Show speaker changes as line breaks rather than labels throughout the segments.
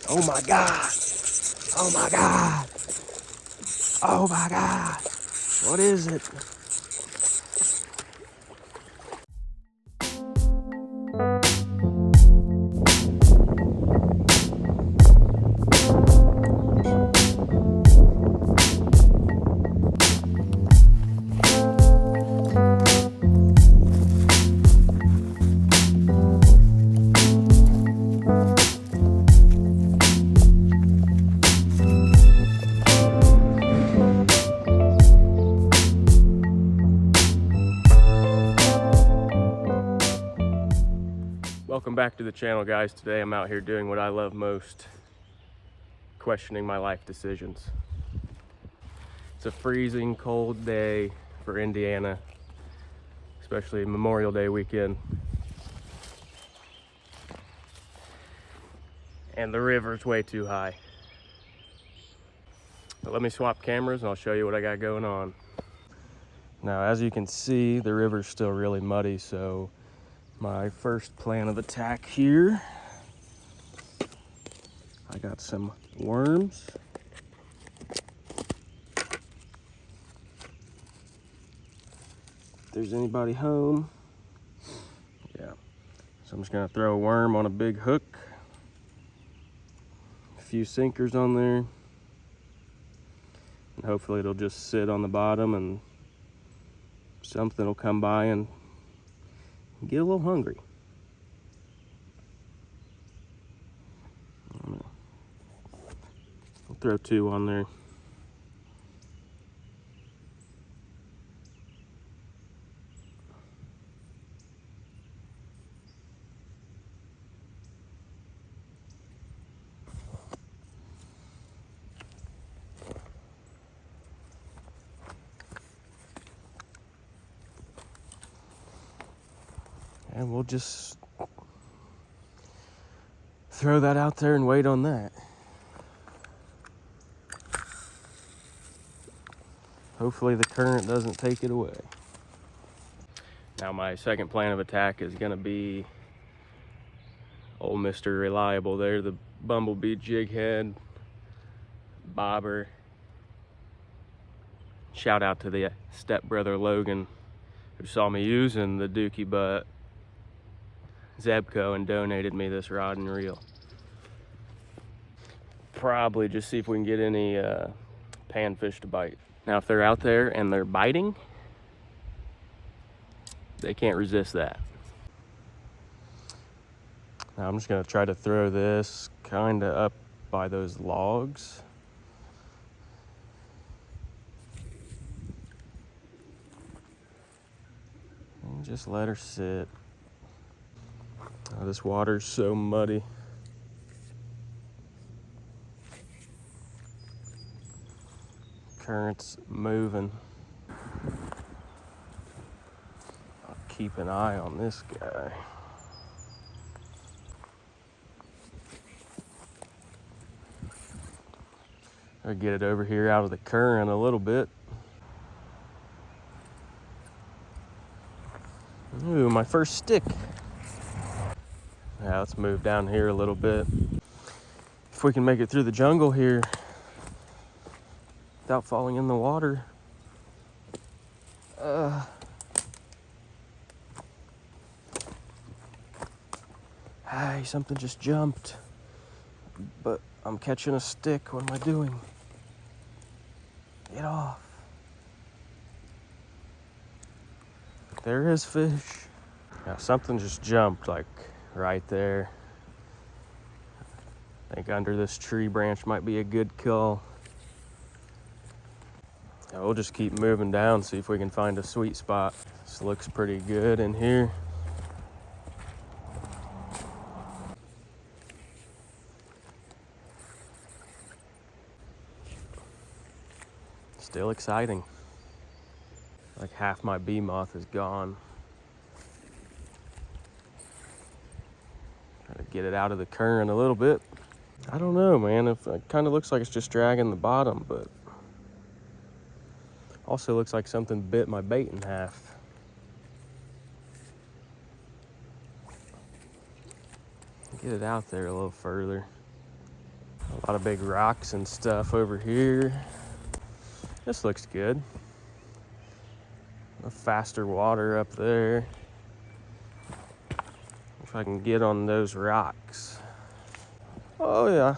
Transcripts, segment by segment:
Oh my God. Oh my God. Oh my God. What is it? Welcome back to the channel, guys. Today I'm out here doing what I love most, questioning my life decisions. It's a freezing cold day for Indiana, especially Memorial Day weekend. And the river's way too high. But let me swap cameras and I'll show you what I got going on. Now, as you can see, the river's still really muddy, so my first plan of attack here, I got some worms. If there's anybody home, yeah. So I'm just gonna throw a worm on a big hook, a few sinkers on there, and hopefully it'll just sit on the bottom and something will come by and get a little hungry. I'll throw two on there. And we'll just throw that out there and wait on that. Hopefully the current doesn't take it away. Now my second plan of attack is gonna be old Mr. Reliable there, the bumblebee jig head, bobber. Shout out to the stepbrother Logan who saw me using the dookie butt Zebco and donated me this rod and reel. Probably just see if we can get any panfish to bite. Now if they're out there and they're biting, they can't resist that. Now I'm just gonna try to throw this kinda up by those logs. And just let her sit. Oh, this water's so muddy. Current's moving. I'll keep an eye on this guy. I'll get it over here out of the current a little bit. Ooh, my first stick. Now let's move down here a little bit. If we can make it through the jungle here without falling in the water. Hey, something just jumped. But I'm catching a stick. What am I doing? Get off. There is fish. Now something just jumped like right there. I think under this tree branch might be a good call. Now we'll just keep moving down, see if we can find a sweet spot. This looks pretty good in here. Still exciting. Like half my beemoth is gone. Try to get it out of the current a little bit. I don't know, man. It kind of looks like it's just dragging the bottom, but also looks like something bit my bait in half. Get it out there a little further. A lot of big rocks and stuff over here. This looks good. A faster water up there. If I can get on those rocks. Oh yeah.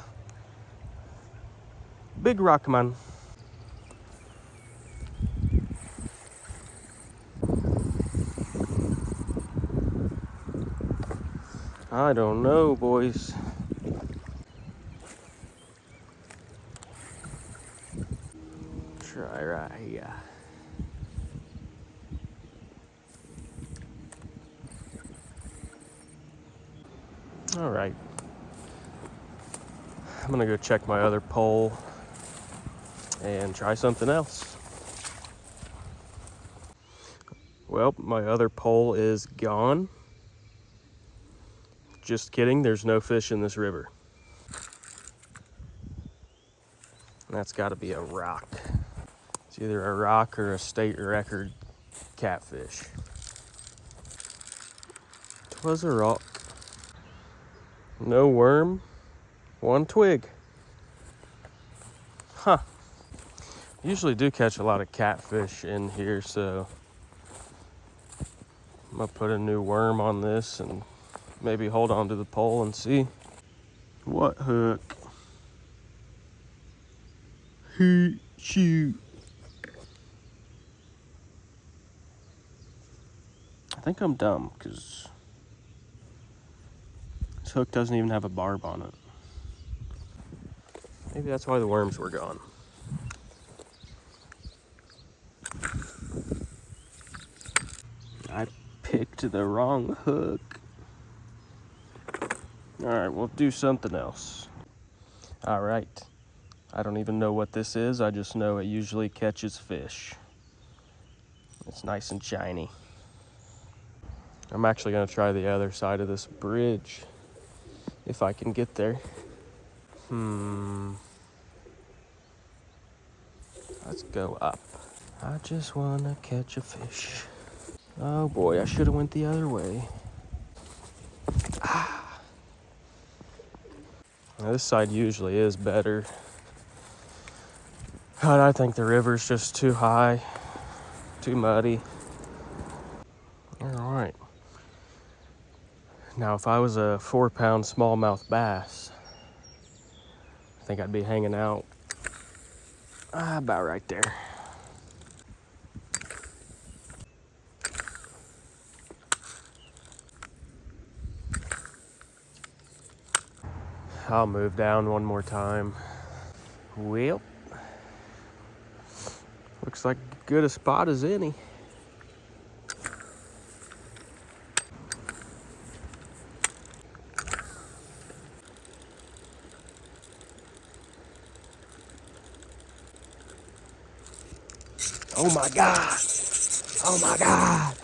Big rock man. I don't know, boys. Try right here. All right. I'm gonna go check my other pole and try something else. Well, my other pole is gone. Just kidding, there's no fish in this river. That's gotta be a rock. It's either a rock or a state record catfish. Twas a rock. No worm, one twig. Huh. Usually do catch a lot of catfish in here, so I'm gonna put a new worm on this and maybe hold on to the pole and see. What hook? Shoot. I think I'm dumb because this hook doesn't even have a barb on it. Maybe that's why the worms were gone. I picked the wrong hook. All right, we'll do something else. All right. I don't even know what this is. I just know it usually catches fish. It's nice and shiny. I'm actually gonna try the other side of this bridge if I can get there. Let's go up. I just wanna catch a fish. Oh boy, I should have went the other way. Now, this side usually is better. God, I think the river's just too high, too muddy. All right. Now, if I was a 4-pound smallmouth bass, I think I'd be hanging out about right there. I'll move down one more time. Well, looks like good a spot as any. Oh my God. Oh my God.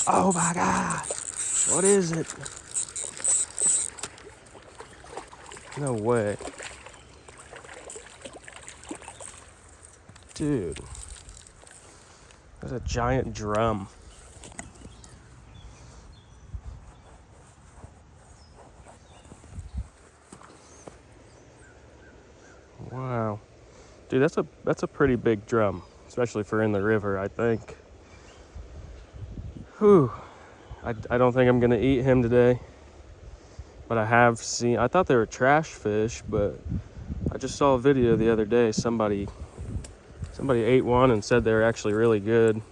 Oh my God. What is it? No way. Dude. There's a giant drum. Wow. Dude, that's a pretty big drum, especially for in the river, I think. Whew. I don't think I'm gonna eat him today. But I have seen, I thought they were trash fish, but I just saw a video the other day. Somebody ate one and said they were actually really good.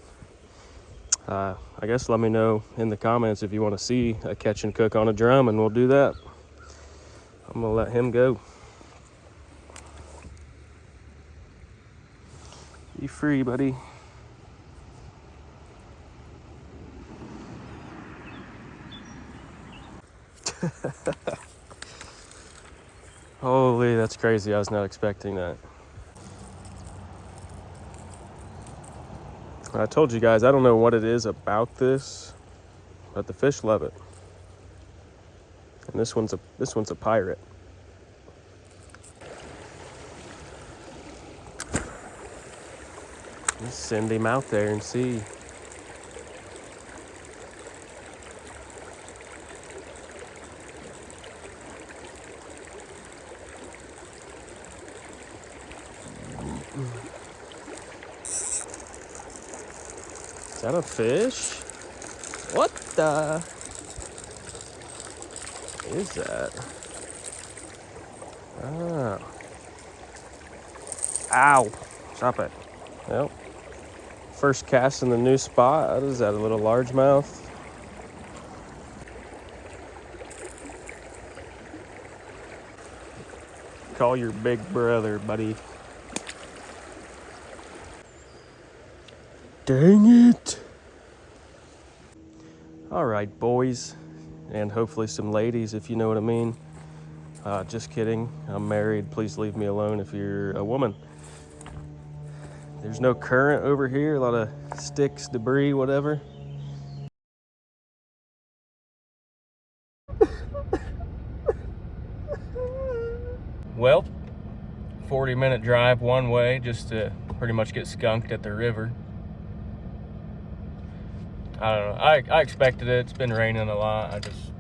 I guess let me know in the comments if you want to see a catch and cook on a drum, and we'll do that. I'm gonna let him go. Be free, buddy. Holy, that's crazy. I was not expecting that. I told you guys, I don't know what it is about this, but the fish love it. And this one's a pirate. Let's send him out there and see. that a fish? What the is that? Oh. Ow. Stop it. Well, first cast in the new spot. What is that, a little largemouth? Call your big brother, buddy. Dang it. All right, boys, and hopefully some ladies, if you know what I mean. Just kidding. I'm married. Please leave me alone if you're a woman. There's no current over here. A lot of sticks, debris, whatever. Well, 40-minute drive one way just to pretty much get skunked at the river. I don't know. I expected it. It's been raining a lot. I just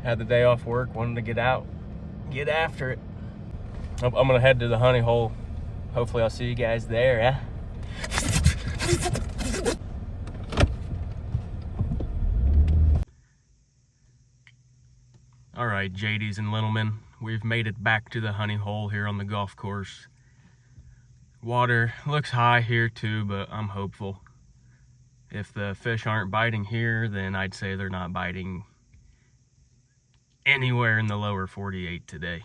had the day off work, wanted to get out, get after it. I'm gonna head to the honey hole. Hopefully I'll see you guys there, All right, JDs and Littlemen, we've made it back to the honey hole here on the golf course. Water looks high here too, but I'm hopeful. If the fish aren't biting here, then I'd say they're not biting anywhere in the lower 48 today.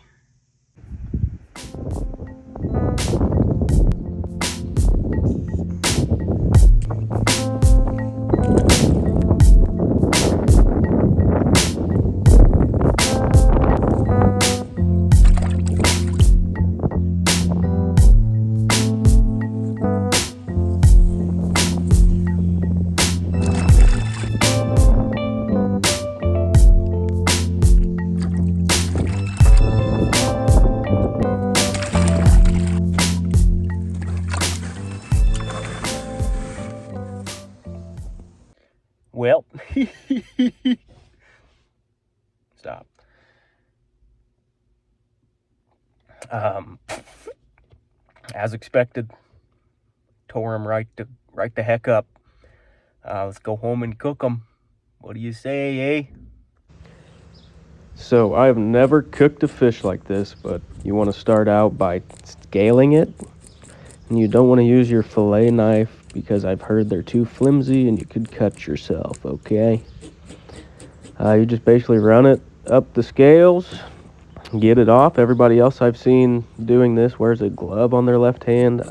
Well, stop. As expected, tore him right the heck up. Let's go home and cook them. What do you say, eh? So I've never cooked a fish like this, but you want to start out by scaling it. And you don't want to use your fillet knife because I've heard they're too flimsy and you could cut yourself, okay? You just basically run it up the scales, get it off. Everybody else I've seen doing this wears a glove on their left hand.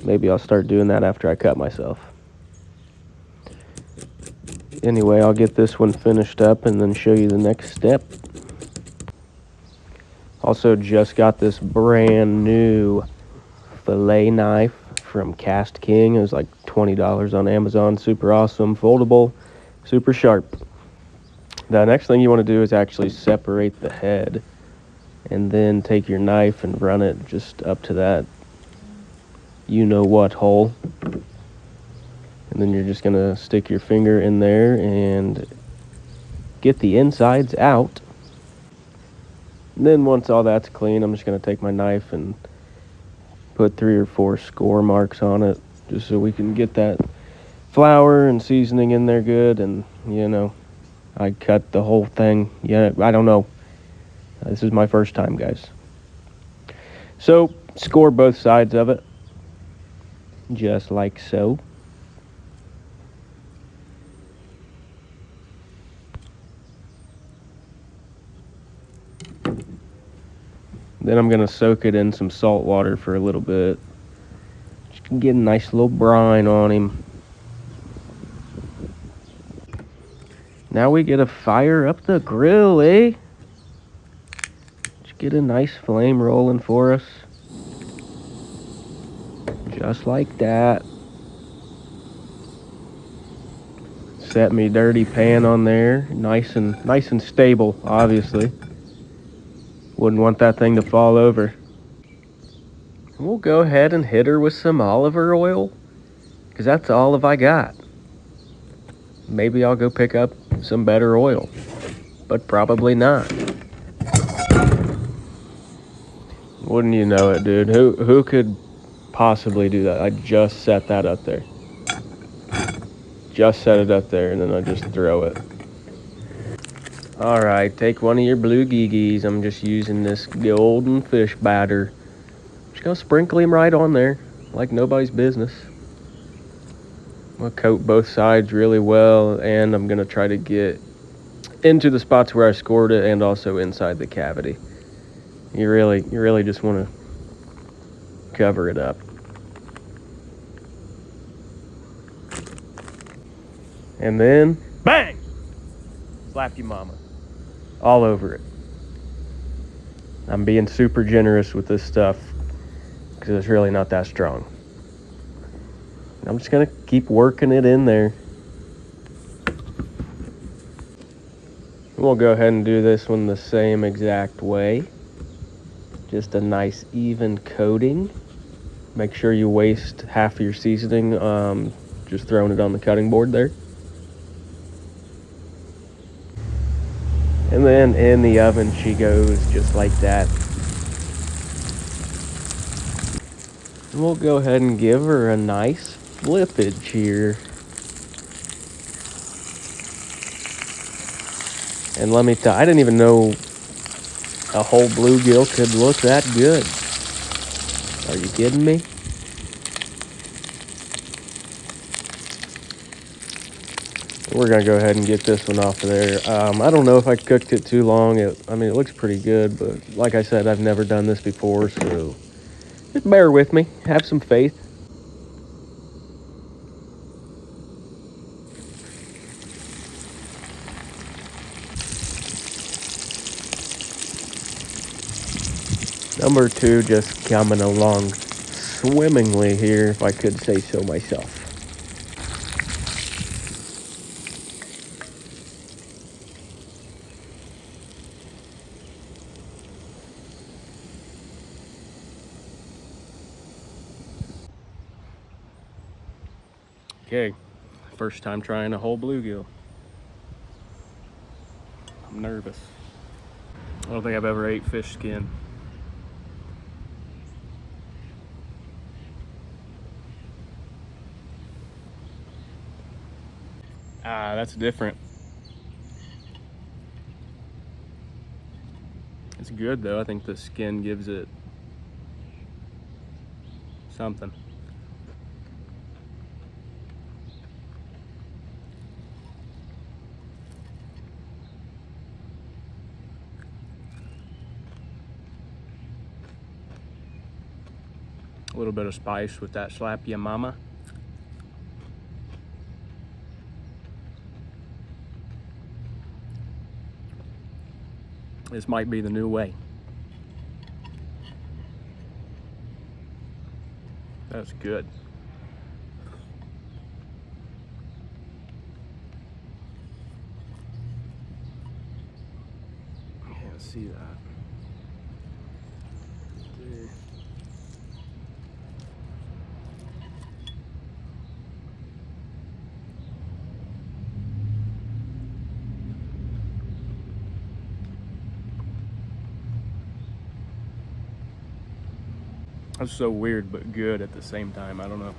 Maybe I'll start doing that after I cut myself. Anyway, I'll get this one finished up and then show you the next step. Also just got this brand new fillet knife from Cast King. It was like $20 on Amazon. Super awesome, foldable, super sharp. The next thing you want to do is actually separate the head and then take your knife and run it just up to that you-know-what hole. And then you're just going to stick your finger in there and get the insides out. And then once all that's clean, I'm just going to take my knife and put 3 or 4 score marks on it just so we can get that flour and seasoning in there good. And, you know, I cut the whole thing. Yeah, I don't know. This is my first time, guys. So, score both sides of it, just like so. Then I'm going to soak it in some salt water for a little bit. Just to get a nice little brine on him. Now we get to fire up the grill, eh? Just get a nice flame rolling for us. Just like that. Set me dirty pan on there. Nice and stable, obviously. Wouldn't want that thing to fall over. We'll go ahead and hit her with some olive oil, because that's all of I got. Maybe I'll go pick up some better oil, but probably not. Wouldn't you know it, dude? Who could possibly do that? I just set that up there. just set it up there and then I just throw it. All right, take one of your blue geegees. I'm just using this golden fish batter. Just gonna sprinkle him right on there, like nobody's business. I'm gonna coat both sides really well, and I'm gonna try to get into the spots where I scored it and also inside the cavity. You really just wanna cover it up. And then, bang! Slap your mama. All over it. I'm being super generous with this stuff because it's really not that strong. I'm just gonna keep working it in there. We'll go ahead and do this one the same exact way. Just a nice even coating. Make sure you waste half of your seasoning, just throwing it on the cutting board there. And then in the oven she goes, just like that. And we'll go ahead and give her a nice flippage here. And let me tell you, I didn't even know a whole bluegill could look that good. Are you kidding me? We're gonna go ahead and get this one off of there. I don't know if I cooked it too long. I mean, it looks pretty good, but like I said, I've never done this before, so just bear with me. Have some faith. Number two just coming along swimmingly here, if I could say so myself. Okay, first time trying a whole bluegill. I'm nervous. I don't think I've ever ate fish skin. Ah, that's different. It's good though. I think the skin gives it something. A little bit of spice with that slap ya mama. This might be the new way. That's good. Can't see that. There. That's so weird but good at the same time. I don't know.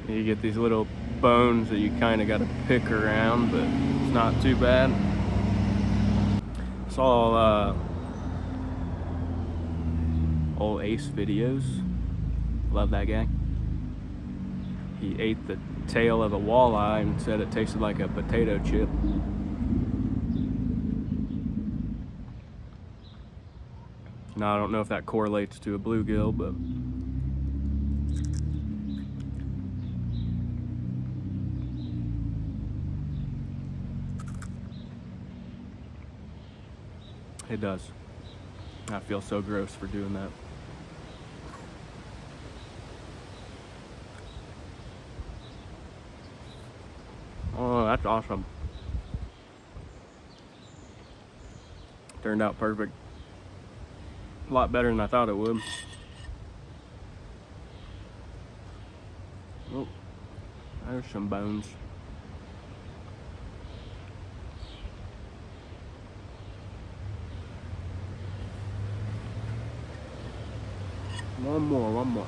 You get these little bones that you kind of got to pick around, but it's not too bad. Saw old Ace videos. Love that guy. He ate the tail of a walleye and said it tasted like a potato chip. Now, I don't know if that correlates to a bluegill, but it does. I feel so gross for doing that. Oh, that's awesome. Turned out perfect. A lot better than I thought it would. Oh, there's some bones. One more.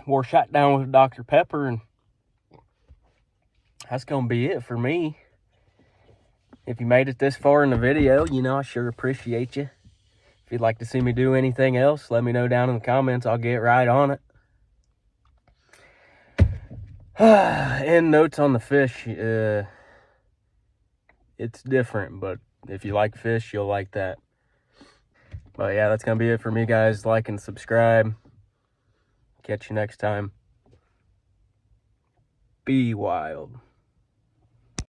wore shot down with Dr. Pepper, and that's gonna be it for me. If you made it this far in the video, you know I sure appreciate you. If you'd like to see me do anything else, let me know down in the comments. I'll get right on it. End notes on the fish. It's different, but if you like fish, you'll like that. But yeah, that's gonna be it for me, guys. Like and subscribe. Catch you next time. Be wild.